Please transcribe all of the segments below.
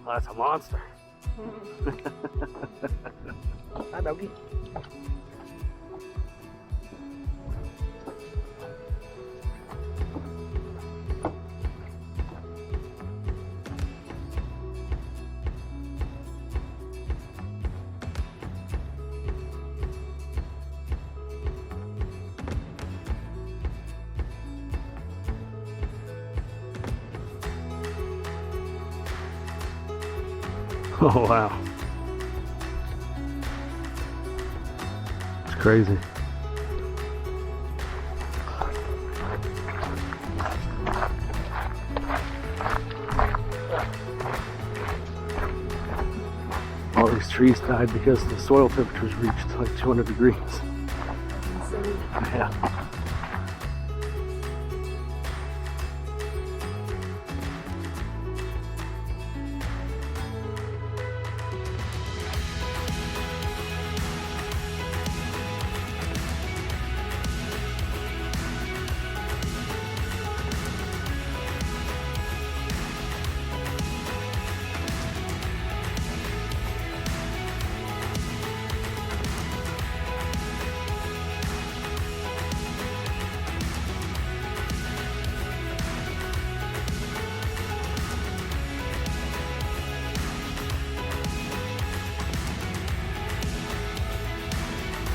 Oh, that's a monster. Hi, doggy. Oh wow. It's crazy. All these trees died because the soil temperatures reached like 200 degrees. Yeah.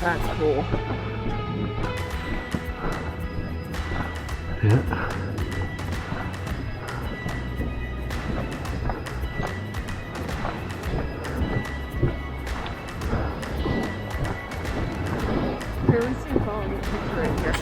That's cool. Yeah. Here we see phone picture right here.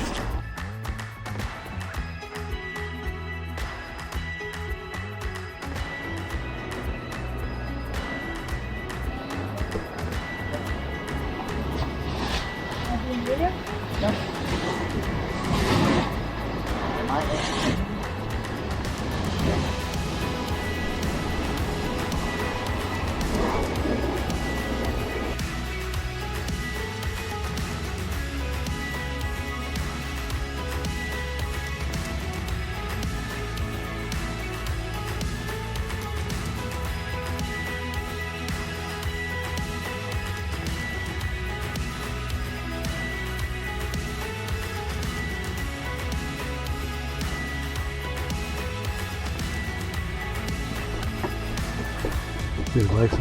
His legs up.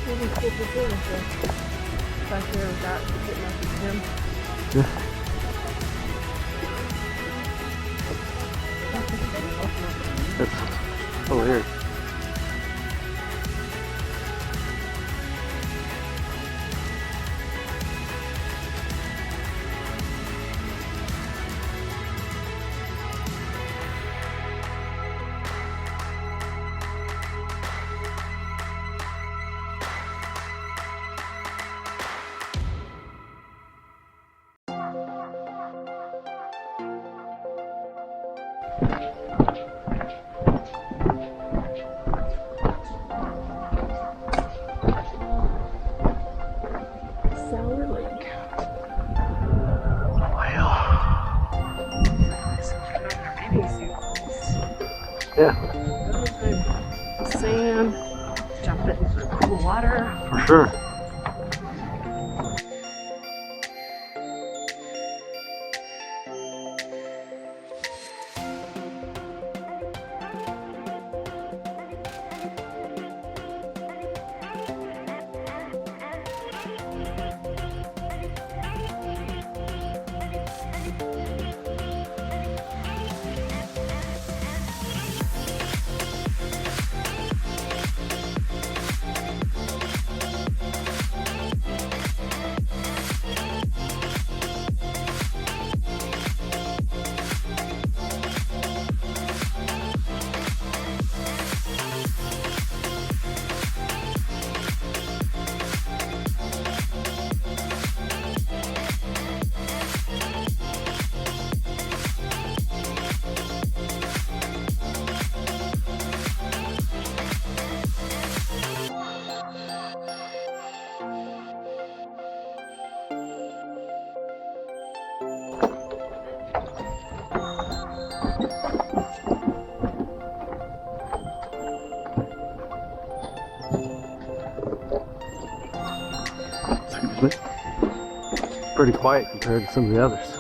Really cool performance back there with that sitting up with him. Yeah. That's hilarious. Sour Lake. Wow. Yeah. Yeah, Sand, jumping into cool water. for sure. pretty quiet compared to some of the others.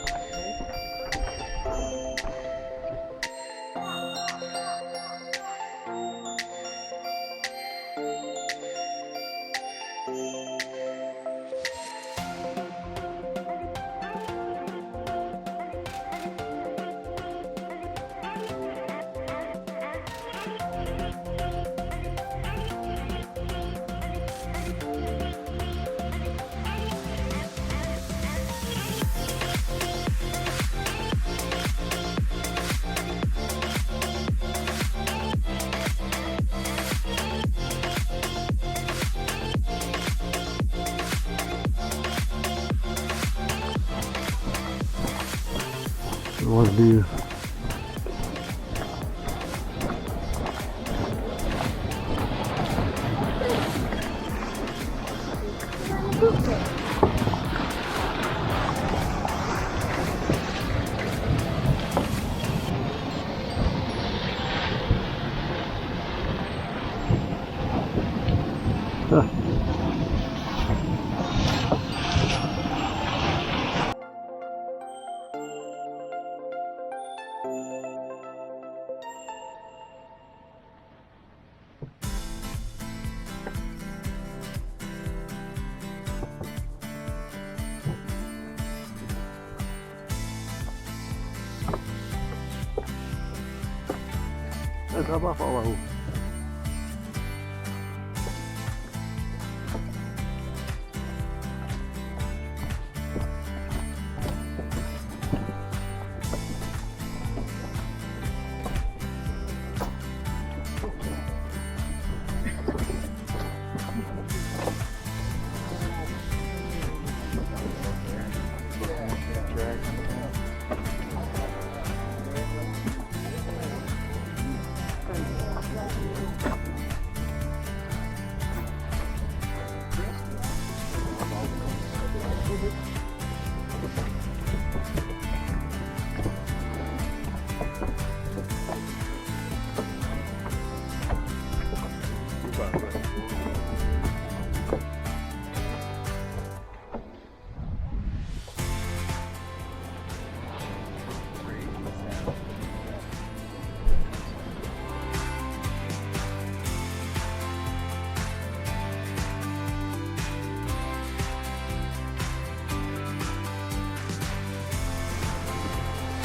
We want to do drop off all over.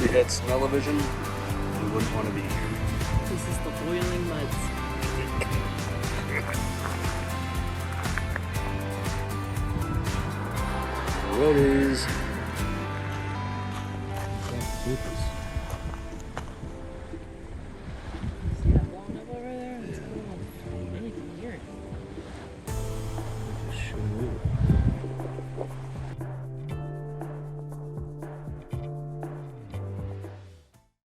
If we had smell-o-vision, we wouldn't want to be here. This is the boiling muds. Roadies. Super.